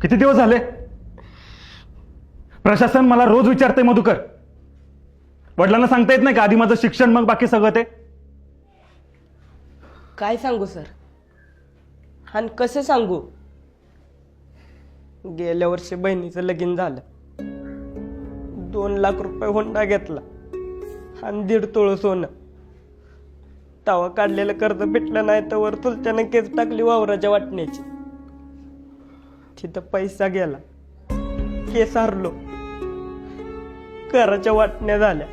किती दिवस झाले? प्रशासन मला रोज विचारते मधुकर, वडिलांना सांगता येत नाही का आधी माझं शिक्षण मग बाकी सगळं ते? काय सांगू सर, आणि कसं सांगू? गेल्या वर्षी बहिणीचं लगीन झालं, 2 लाख रुपये हुंडा घेतला आणि 1.5 तोळ सोनं. तवा काढलेलं कर्ज भेटलं नाही तर चुलत्यानं केस टाकली वावराच्या वाटण्याची. तिथं पैसा गेला, केस हरलो, घराच्या वाटण्या झाल्या.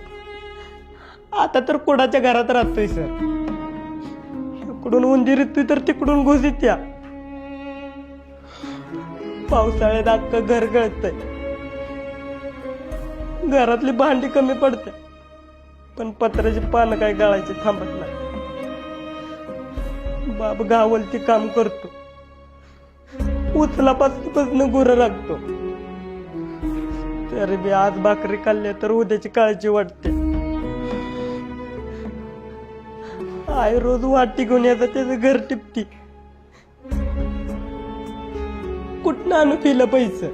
आता तर कुणाच्या घरात राहतोय सर. इकडून उंदीर येतोय तर तिकडून घुस येत्या. पावसाळ्यात अख्खं घर गळतंय. घरातली भांडी कमी पडते, पण पत्र्याची पानं काय गळायची थांबत नाही. बाप गावलती काम करतो, उचलापासून गुरं राखतो. तरी बी आज भाकरी खाल्ल्या तर उद्याची काळजी वाटते. आई रोज वाटी घेऊन येतात, त्याचं घर टिपती. कुठनं आणू पिलं पैसे?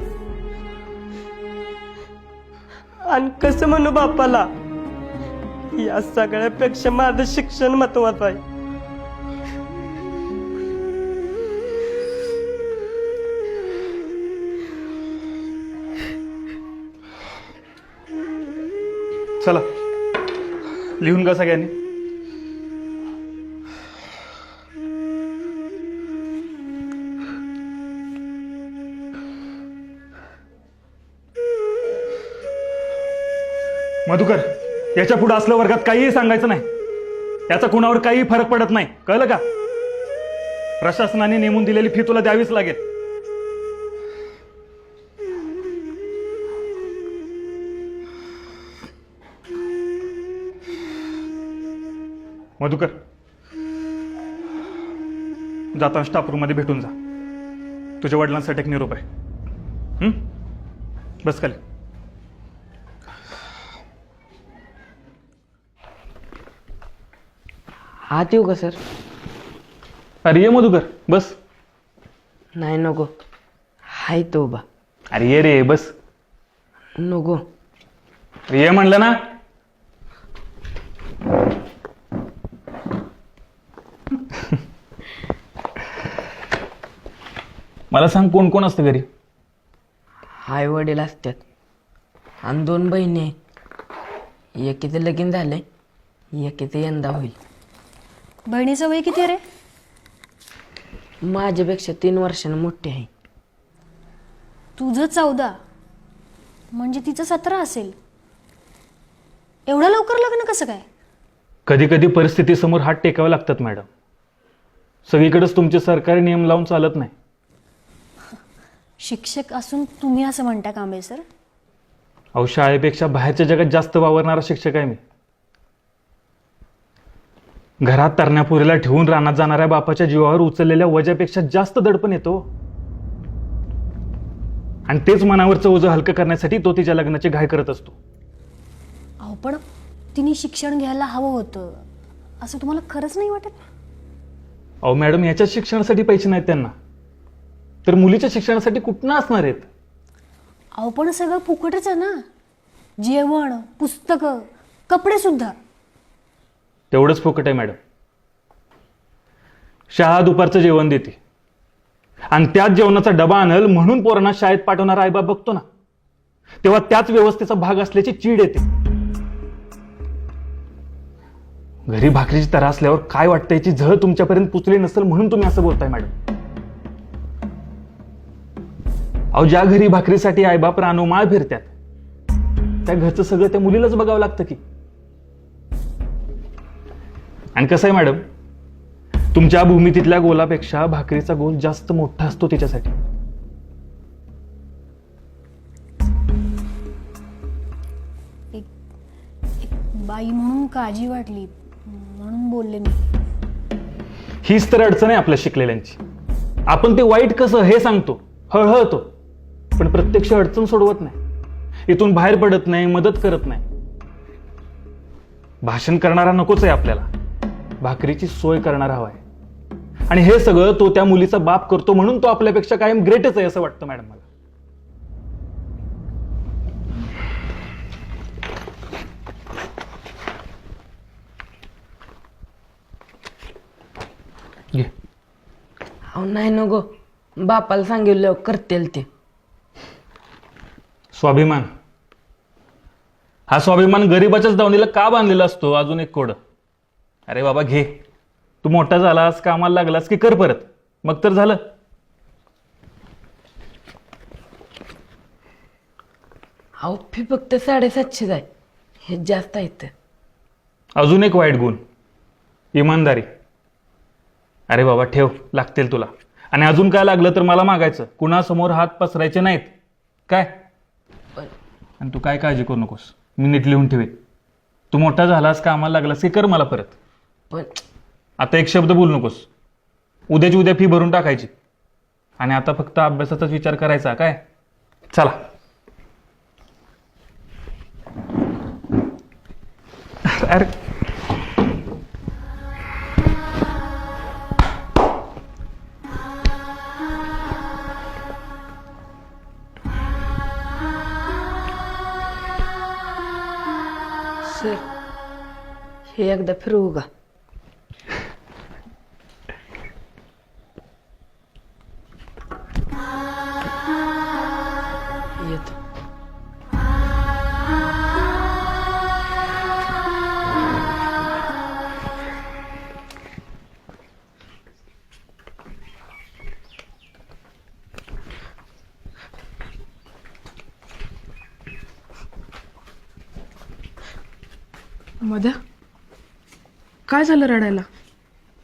आणि कसं म्हणू बापाला, या सगळ्यापेक्षा माझं शिक्षण महत्वाचं आहे. चला लिहून का सगळ्यांनी? मधुकर, याच्या पुढे असलं वर्गात काहीही सांगायचं नाही. याचा कुणावर काही फरक पडत नाही, कळलं का? प्रशासनाने नेमून दिलेली फी तुला द्यावीच लागेल. मधुकर, जाताना स्टाफ रूम मध्ये भेटून जा. तुझ्या वडिलांसाठी एक निरोप आहे. बस खाली. आत येऊ का सर? अरे ये मधुकर, बस. नाही नको, हाय तो उभा. अरे ये रे, बस. नको. अरे ये म्हणलं ना. मला सांग, कोण कोण असतं घरी? आई वडील असतात आणि 2 बहिणी आहेत. एकीचं लगीन झालंय, एकीचं यंदा होईल. बहिणीचं वय किती रे? माझ्यापेक्षा 3 वर्षांनी मोठी आहे. तुझं 14, म्हणजे तिचं 17 असेल. एवढं लवकर लग्न कसं काय? कधी कधी परिस्थितीसमोर हात टेकावे लागतात मॅडम. सगळीकडेच तुमचे सरकारी नियम लावून चालत नाही. शिक्षक असून तुम्ही असं म्हणता कांबळे सर? अहो, शाळेपेक्षा बाहेरच्या जगात जास्त वावरणारा शिक्षक आहे मी. घरात तरण्यापुरीला ठेवून रानात जाणाऱ्या बापाच्या जीवावर उचललेल्या वजापेक्षा जास्त दडपण येतो. आणि तेच मनावरचं ओझं हलकं करण्यासाठी तो तिच्या लग्नाची घाई करत असतो. अहो पण तिने शिक्षण घ्यायला हवं होतं असं तुम्हाला खरंच नाही वाटत? अहो मॅडम, याच्या शिक्षणासाठी पैसे नाहीत त्यांना, तर मुलीच्या शिक्षणासाठी कुठनं असणार आहेत? अहो पण सगळं फुकटच आहे ना. जेवण, पुस्तकं, कपडे सुद्धा. तेवढंच फुकट आहे मॅडम. शाळा दुपारचं जेवण देते आणि त्याच जेवणाचा डबा आणल म्हणून पोरांना शाळेत पाठवणारा आईबाप बघतो ना, तेव्हा त्याच व्यवस्थेचा भाग असल्याची चीड येते. घरी भाकरीची तरा असल्यावर काय वाटतं याची झळ तुमच्यापर्यंत पुचली नसेल म्हणून तुम्ही असं बोलताय मॅडम. अहो, ज्या घरी भाकरीसाठी आईबाप रानोमाळ फिरतात त्या घरचं सगळं त्या मुलीलाच बघावं लागतं की. आणि कसं आहे मॅडम, तुमच्या भूमितीतल्या गोलापेक्षा भाकरीचा गोल जास्त मोठा असतो तिच्यासाठी. एक बाई म्हणून काळजी वाटली म्हणून बोलले मी. हीच तर अडचण आहे आपल्या शिकलेल्यांची. आपण ते वाईट कसं हे सांगतो, हळहळतो, पण प्रत्यक्ष अडचण सोडवत नाही. इथून बाहेर पडत नाही, मदत करत नाही. भाषण करणारा नकोच आहे आपल्याला, भाकरीची सोय करणारा हवा आहे. आणि हे सगळं तो त्या मुलीचा बाप करतो म्हणून तो आपल्यापेक्षा कायम ग्रेटच आहे असं वाटतं मॅडम मला. अहो नाही नको, बापाला सांगितलं करतील ते. स्वाभिमान, हा स्वाभिमान गरीबाच्याच दावणीला का बांधलेला असतो? अजून एक कोड. अरे बाबा घे, तू मोठा झालास, कामाला लागलास की कर परत, मग तर झालं. अहो फी फक्त 750 आहे, हे जास्त आहेत. अजून एक वाईट गुण, इमानदारी. अरे बाबा ठेव, लागतील तुला. आणि अजून काय लागलं तर मला मागायचं, कुणासमोर हात पसरायचे नाहीत काय. आणि तू काय काळजी करू नकोस, मी नीट लिहून ठेवेन. तू मोठा झालास, कामाला लागलास की कर मला परत. पण आता एक शब्द बोलू नकोस. उद्याची उद्या फी भरून टाकायची. आणि आता फक्त अभ्यासाचाच विचार करायचा काय. चला. अरे सर, हे एकदा फिरवू का? येतो. मध्या, काय झालं रडायला?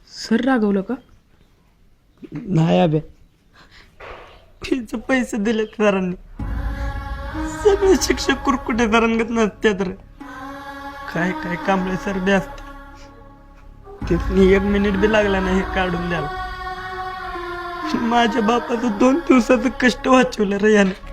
सर रागवलं का? नाही अभ्या, फीचे पैसे दिले सरांनी. सगळे शिक्षक कुरकुटे तरंगत नसतात रे. काय काय कांबळे सर बी असते. तिथनी 1 मिनिट बी लागला नाही हे काढून द्यायला. माझ्या बापाचं 2 दिवसाचं कष्ट वाचवलं रे याने.